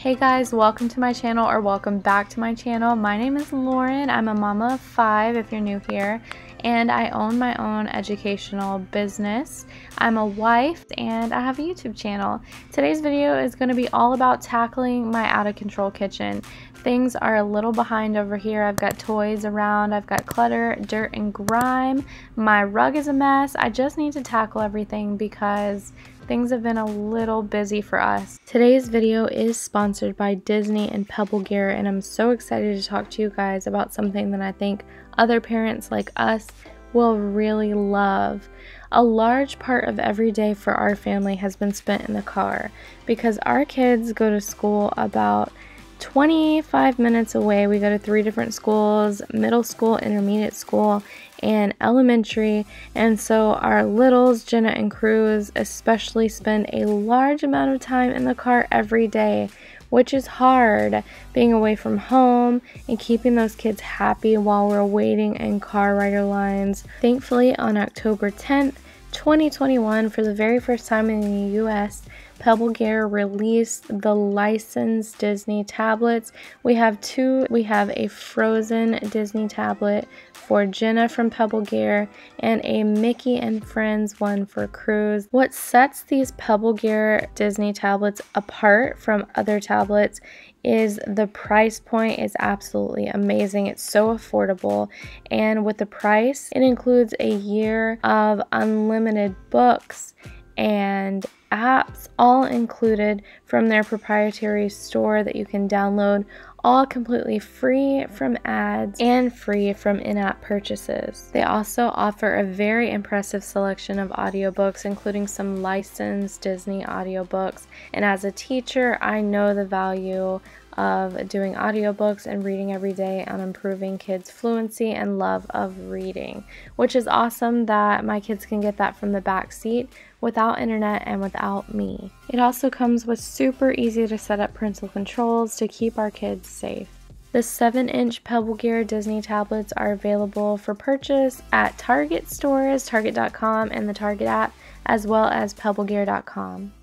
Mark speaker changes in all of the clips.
Speaker 1: Hey guys, welcome to my channel, or welcome back to my channel. My name is Lauren. I'm a mama of 5 if you're new here, and I own my own educational business. I'm a wife and I have a YouTube channel. Today's video is going to be all about tackling my out of control kitchen. Things are a little behind over here. I've got toys around, I've got clutter, dirt and grime. My rug is a mess. I just need to tackle everything because things have been a little busy for us. Today's video is sponsored by Disney and Pebble Gear, and I'm so excited to talk to you guys about something that I think other parents like us will really love. A large part of every day for our family has been spent in the car because our kids go to school about 25 minutes away. We go to 3 different schools: middle school, intermediate school, and elementary. And so our littles, Jenna and Cruz especially, spend a large amount of time in the car every day, which is hard, being away from home and keeping those kids happy while we're waiting in car rider lines. Thankfully, on October 10th, 2021, for the very first time in the US, Pebble Gear released the licensed Disney tablets. We have 2. We have a Frozen Disney tablet for Jenna from Pebble Gear and a Mickey and Friends one for Cruz. What sets these Pebble Gear Disney tablets apart from other tablets is the price point is absolutely amazing. It's so affordable, and with the price, it includes a year of unlimited books and apps, all included from their proprietary store that you can download, all completely free from ads and free from in-app purchases. They also offer a very impressive selection of audiobooks, including some licensed Disney audiobooks. And as a teacher, I know the value of doing audiobooks and reading every day on improving kids' fluency and love of reading, which is awesome that my kids can get that from the back seat without internet and without me. It also comes with super easy to set up parental controls to keep our kids safe. The 7-inch Pebble Gear Disney tablets are available for purchase at Target stores, Target.com, and the Target app, as well as pebblegear.com.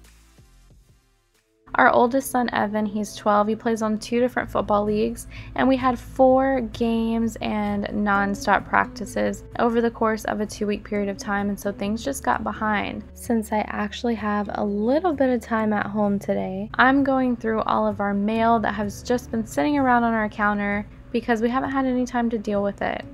Speaker 1: Our oldest son, Evan, he's 12. He plays on 2 different football leagues, and we had 4 games and non-stop practices over the course of a 2-week period of time, and so things just got behind. Since I actually have a little bit of time at home today, I'm going through all of our mail that has just been sitting around on our counter because we haven't had any time to deal with it.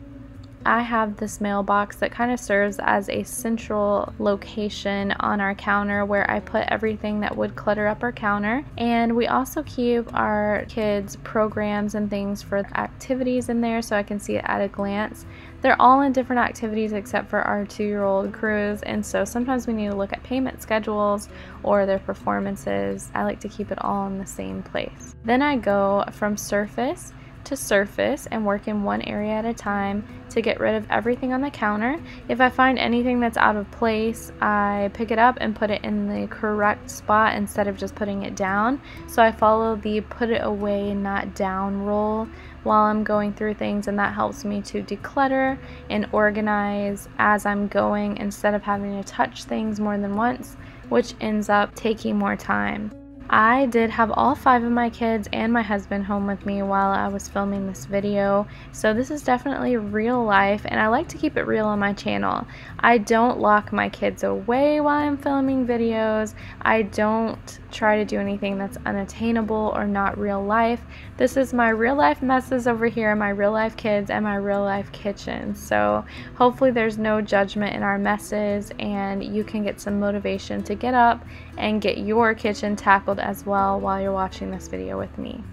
Speaker 1: I have this mailbox that kind of serves as a central location on our counter where I put everything that would clutter up our counter, and we also keep our kids' programs and things for activities in there so I can see it at a glance. They're all in different activities except for our 2-year-old Cruz, and so sometimes we need to look at payment schedules or their performances. I like to keep it all in the same place. Then I go from surface to surface and work in one area at a time to get rid of everything on the counter. If I find anything that's out of place, I pick it up and put it in the correct spot instead of just putting it down. So I follow the put it away, not down rule while I'm going through things, and that helps me to declutter and organize as I'm going instead of having to touch things more than once, which ends up taking more time. I did have all 5 of my kids and my husband home with me while I was filming this video, so this is definitely real life, and I like to keep it real on my channel. I don't lock my kids away while I'm filming videos. I don't try to do anything that's unattainable or not real life. This is my real life messes over here, my real life kids, and my real life kitchen. So hopefully there's no judgment in our messes, and you can get some motivation to get up and get your kitchen tackled as well while you're watching this video with me.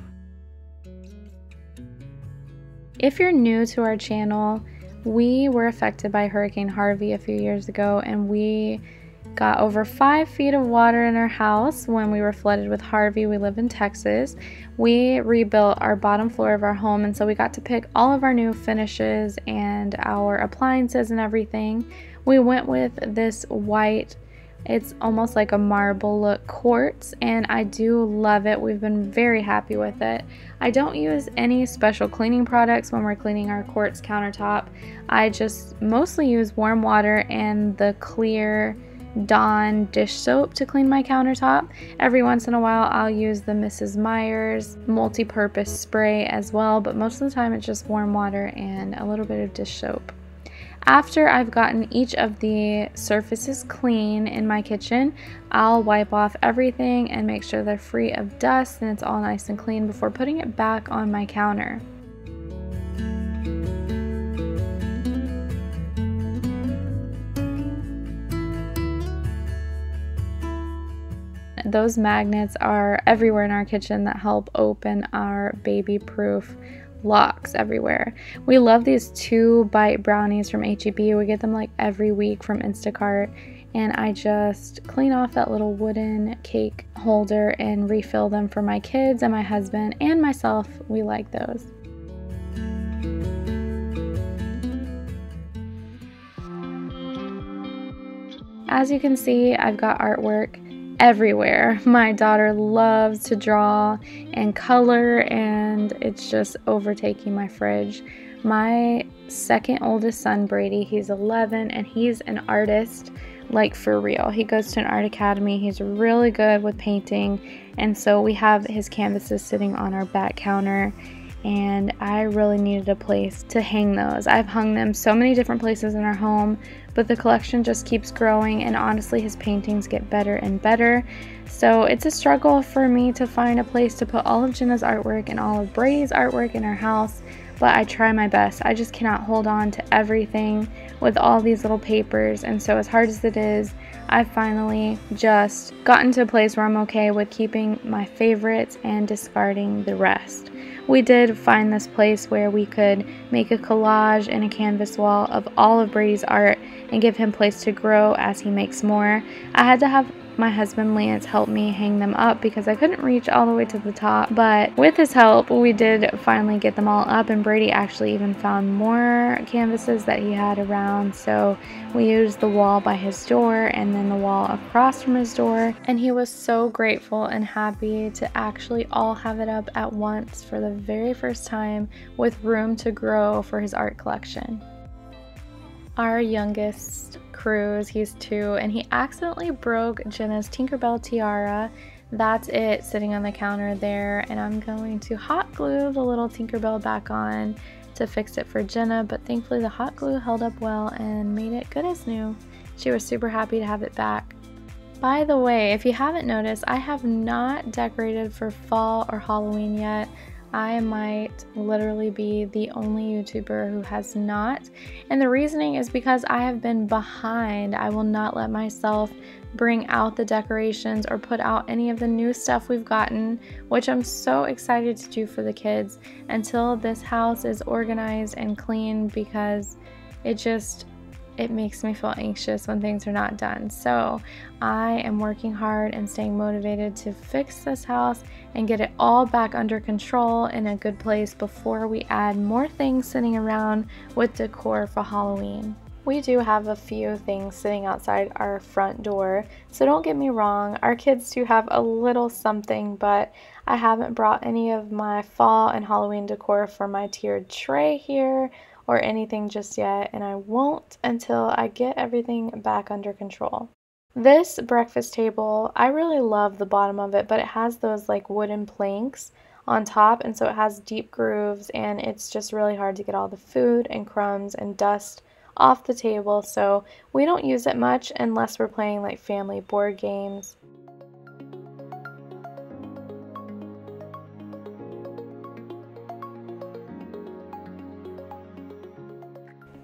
Speaker 1: If you're new to our channel, we were affected by Hurricane Harvey a few years ago, and we got over 5 feet of water in our house when we were flooded with Harvey. We live in Texas. We rebuilt our bottom floor of our home, and so we got to pick all of our new finishes and our appliances and everything. We went with this white, it's almost like a marble look quartz, and I do love it. We've been very happy with it. I don't use any special cleaning products when we're cleaning our quartz countertop. I just mostly use warm water and the clear Dawn dish soap to clean my countertop. Every once in a while I'll use the Mrs. Meyer's multi-purpose spray as well, but most of the time it's just warm water and a little bit of dish soap. After I've gotten each of the surfaces clean in my kitchen, I'll wipe off everything and make sure they're free of dust and it's all nice and clean before putting it back on my counter. Those magnets are everywhere in our kitchen that help open our baby-proof locks everywhere. We love these 2-bite brownies from H-E-B. We get them like every week from Instacart, and I just clean off that little wooden cake holder and refill them for my kids and my husband and myself. We like those. As you can see, I've got artwork everywhere. My daughter loves to draw and color, and it's just overtaking my fridge. My second oldest son, Brady, he's 11, and he's an artist, like for real. He goes to an art academy. He's really good with painting, and so we have his canvases sitting on our back counter, and I really needed a place to hang those. I've hung them so many different places in our home, but the collection just keeps growing, and honestly his paintings get better and better. So it's a struggle for me to find a place to put all of Jenna's artwork and all of Brady's artwork in our house, but I try my best. I just cannot hold on to everything with all these little papers, and so as hard as it is, I've finally just gotten to a place where I'm okay with keeping my favorites and discarding the rest. We did find this place where we could make a collage in a canvas wall of all of Brady's art and give him place to grow as he makes more. I had to have my husband Lance help me hang them up because I couldn't reach all the way to the top, but with his help we did finally get them all up, and Brady actually even found more canvases that he had around, so we used the wall by his door and then the wall across from his door, and he was so grateful and happy to actually all have it up at once for the very first time with room to grow for his art collection. Our youngest, Cruz, he's 2, and he accidentally broke Jenna's Tinkerbell tiara. That's it sitting on the counter there, and I'm going to hot glue the little Tinkerbell back on to fix it for Jenna, but thankfully the hot glue held up well and made it good as new. She was super happy to have it back. By the way, if you haven't noticed, I have not decorated for fall or Halloween yet. I might literally be the only YouTuber who has not, and the reasoning is because I have been behind. I will not let myself bring out the decorations or put out any of the new stuff we've gotten, which I'm so excited to do for the kids, until this house is organized and clean, because it makes me feel anxious when things are not done. So I am working hard and staying motivated to fix this house and get it all back under control in a good place before we add more things sitting around with decor for Halloween. We do have a few things sitting outside our front door, so don't get me wrong, our kids do have a little something, but I haven't brought any of my fall and Halloween decor for my tiered tray here or anything just yet, and I won't until I get everything back under control. This breakfast table, I really love the bottom of it, but it has those like wooden planks on top, and so it has deep grooves, and it's just really hard to get all the food and crumbs and dust off the table, so we don't use it much unless we're playing like family board games.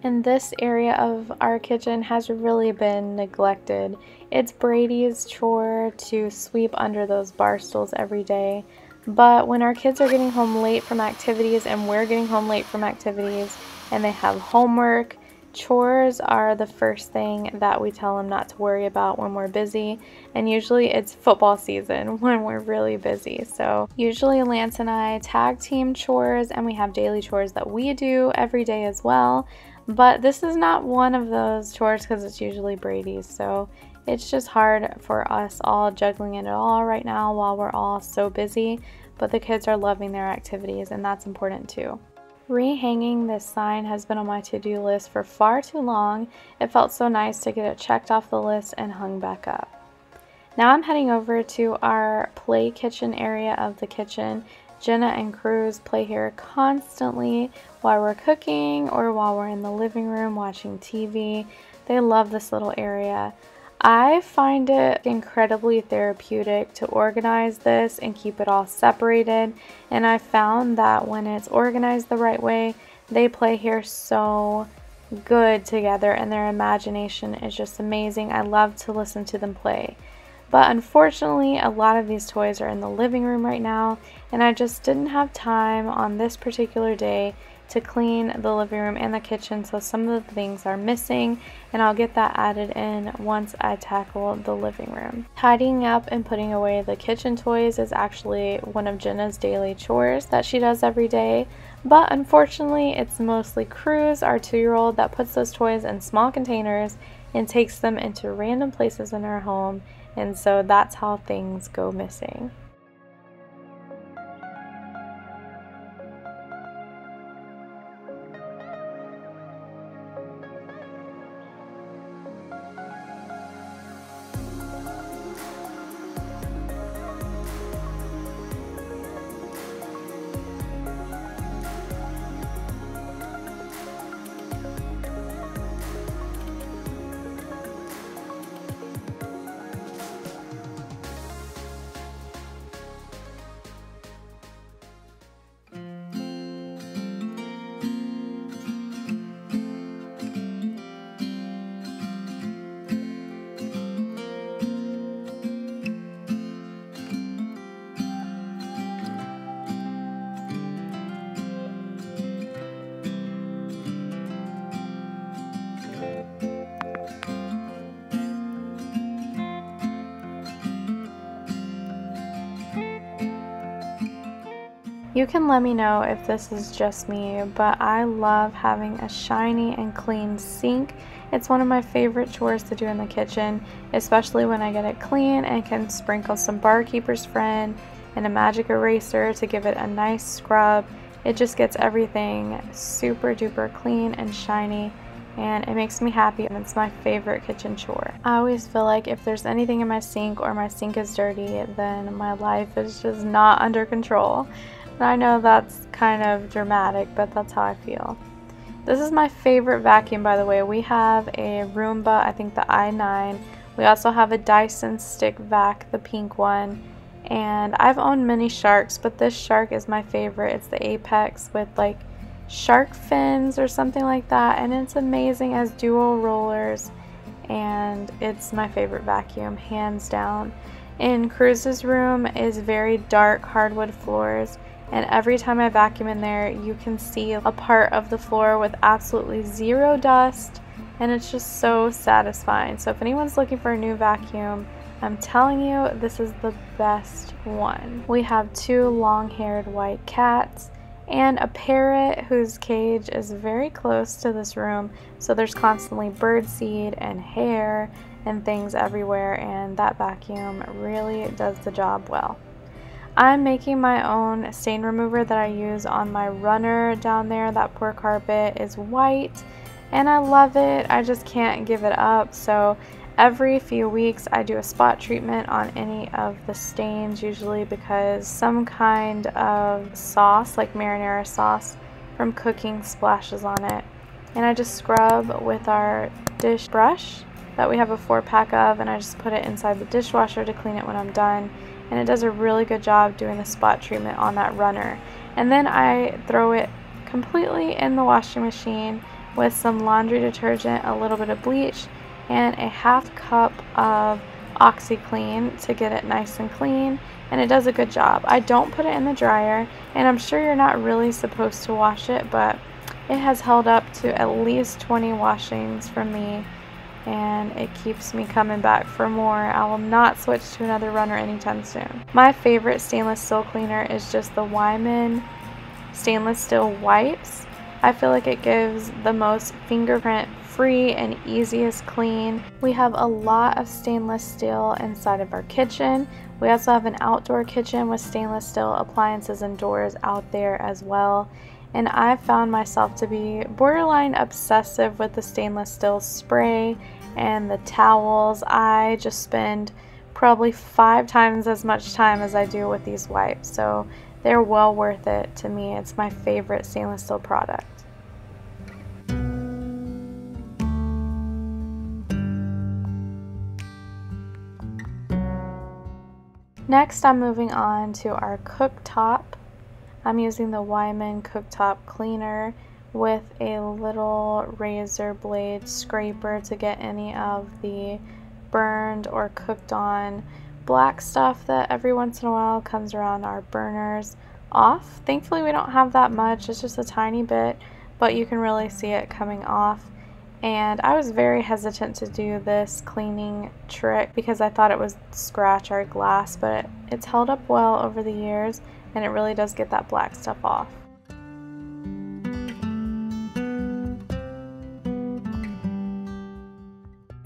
Speaker 1: And this area of our kitchen has really been neglected. It's Brady's chore to sweep under those bar stools every day, but when our kids are getting home late from activities and we're getting home late from activities and they have homework, chores are the first thing that we tell them not to worry about when we're busy, and usually it's football season when we're really busy. So usually Lance and I tag team chores, and we have daily chores that we do every day as well, but this is not one of those chores because it's usually Brady's, so it's just hard for us all juggling it all right now while we're all so busy, but the kids are loving their activities, and that's important too. Rehanging this sign has been on my to-do list for far too long. It felt so nice to get it checked off the list and hung back up. Now I'm heading over to our play kitchen area of the kitchen. Jenna and Cruz play here constantly while we're cooking or while we're in the living room watching TV. They love this little area. I find it incredibly therapeutic to organize this and keep it all separated, and I found that when it's organized the right way, they play here so good together and their imagination is just amazing. I love to listen to them play. But unfortunately, a lot of these toys are in the living room right now, and I just didn't have time on this particular day to clean the living room and the kitchen, so some of the things are missing, and I'll get that added in once I tackle the living room. Tidying up and putting away the kitchen toys is actually one of Jenna's daily chores that she does every day, but unfortunately it's mostly Cruz, our 2-year-old, that puts those toys in small containers and takes them into random places in our home, and so that's how things go missing. You can let me know if this is just me, but I love having a shiny and clean sink. It's one of my favorite chores to do in the kitchen, especially when I get it clean and can sprinkle some Barkeeper's Friend and a magic eraser to give it a nice scrub. It just gets everything super duper clean and shiny, and it makes me happy, and it's my favorite kitchen chore. I always feel like if there's anything in my sink or my sink is dirty, then my life is just not under control. And I know that's kind of dramatic, but that's how I feel. This is my favorite vacuum, by the way. We have a Roomba, I think the i9. We also have a Dyson stick vac, the pink one. And I've owned many Sharks, but this Shark is my favorite. It's the Apex with like shark fins or something like that, and it's amazing as dual rollers, and it's my favorite vacuum, hands down. In Cruz's room is very dark hardwood floors, and every time I vacuum in there, you can see a part of the floor with absolutely zero dust, and it's just so satisfying. So if anyone's looking for a new vacuum, I'm telling you, this is the best one. We have 2 long-haired white cats and a parrot whose cage is very close to this room, so there's constantly birdseed and hair and things everywhere, and that vacuum really does the job well. I'm making my own stain remover that I use on my runner down there. That poor carpet is white and I love it. I just can't give it up. So every few weeks I do a spot treatment on any of the stains, usually because some kind of sauce, like marinara sauce from cooking, splashes on it. And I just scrub with our dish brush that we have a 4-pack of, and I just put it inside the dishwasher to clean it when I'm done. And it does a really good job doing the spot treatment on that runner. And then I throw it completely in the washing machine with some laundry detergent, a little bit of bleach, and a 1/2 cup of OxiClean to get it nice and clean, and it does a good job. I don't put it in the dryer, and I'm sure you're not really supposed to wash it, but it has held up to at least 20 washings from me, and it keeps me coming back for more. I will not switch to another runner anytime soon. My favorite stainless steel cleaner is just the Wyman stainless steel wipes. I feel like it gives the most fingerprint free and easiest clean. We have a lot of stainless steel inside of our kitchen. We also have an outdoor kitchen with stainless steel appliances and doors out there as well. and I found myself to be borderline obsessive with the stainless steel spray and the towels. I just spend probably 5 times as much time as I do with these wipes, so they're well worth it to me. It's my favorite stainless steel product. Next, I'm moving on to our cooktop. I'm using the Wyman cooktop cleaner with a little razor blade scraper to get any of the burned or cooked on black stuff that every once in a while comes around our burners off. Thankfully we don't have that much, it's just a tiny bit, but you can really see it coming off. And I was very hesitant to do this cleaning trick because I thought it would scratch our glass, but it's held up well over the years and it really does get that black stuff off.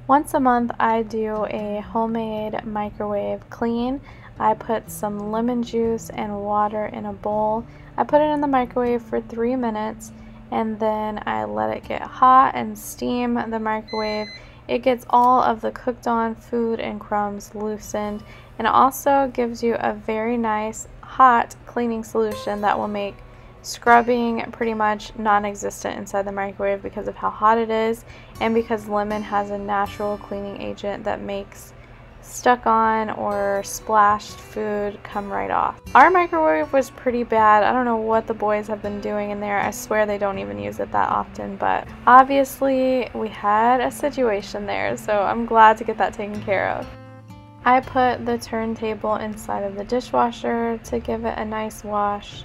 Speaker 1: Once a month I do a homemade microwave clean. I put some lemon juice and water in a bowl. I put it in the microwave for 3 minutes and then I let it get hot and steam the microwave. It gets all of the cooked on food and crumbs loosened, and it also gives you a very nice hot cleaning solution that will make scrubbing pretty much non-existent inside the microwave because of how hot it is, and because lemon has a natural cleaning agent that makes stuck on or splashed food come right off. Our microwave was pretty bad. I don't know what the boys have been doing in there. I swear they don't even use it that often, but obviously we had a situation there, so I'm glad to get that taken care of. I put the turntable inside of the dishwasher to give it a nice wash,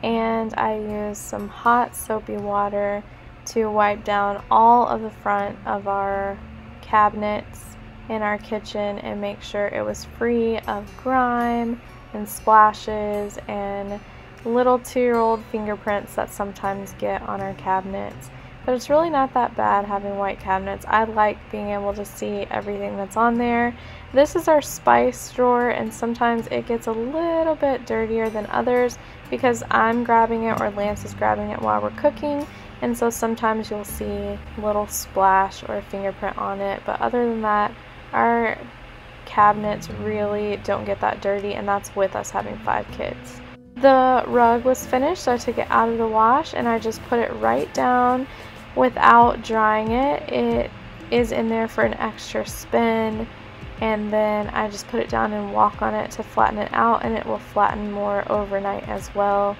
Speaker 1: and I used some hot soapy water to wipe down all of the front of our cabinets in our kitchen and make sure it was free of grime and splashes and little 2-year-old fingerprints that sometimes get on our cabinets. But it's really not that bad having white cabinets. I like being able to see everything that's on there. This is our spice drawer, and sometimes it gets a little bit dirtier than others because I'm grabbing it or Lance is grabbing it while we're cooking, and so sometimes you'll see a little splash or a fingerprint on it. But other than that, our cabinets really don't get that dirty, and that's with us having 5 kids. The rug was finished, so I took it out of the wash and I just put it right down without drying it. It is in there for an extra spin, and then I just put it down and walk on it to flatten it out, and it will flatten more overnight as well.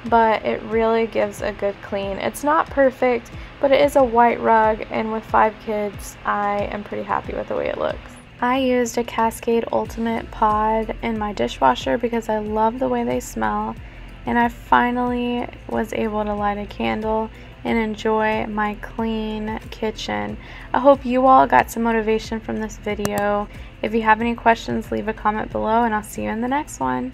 Speaker 1: But it really gives a good clean. It's not perfect, but it is a white rug, and with 5 kids, I am pretty happy with the way it looks. I used a Cascade Ultimate Pod in my dishwasher because I love the way they smell, and I finally was able to light a candle and enjoy my clean kitchen. I hope you all got some motivation from this video. If you have any questions, leave a comment below, and I'll see you in the next one.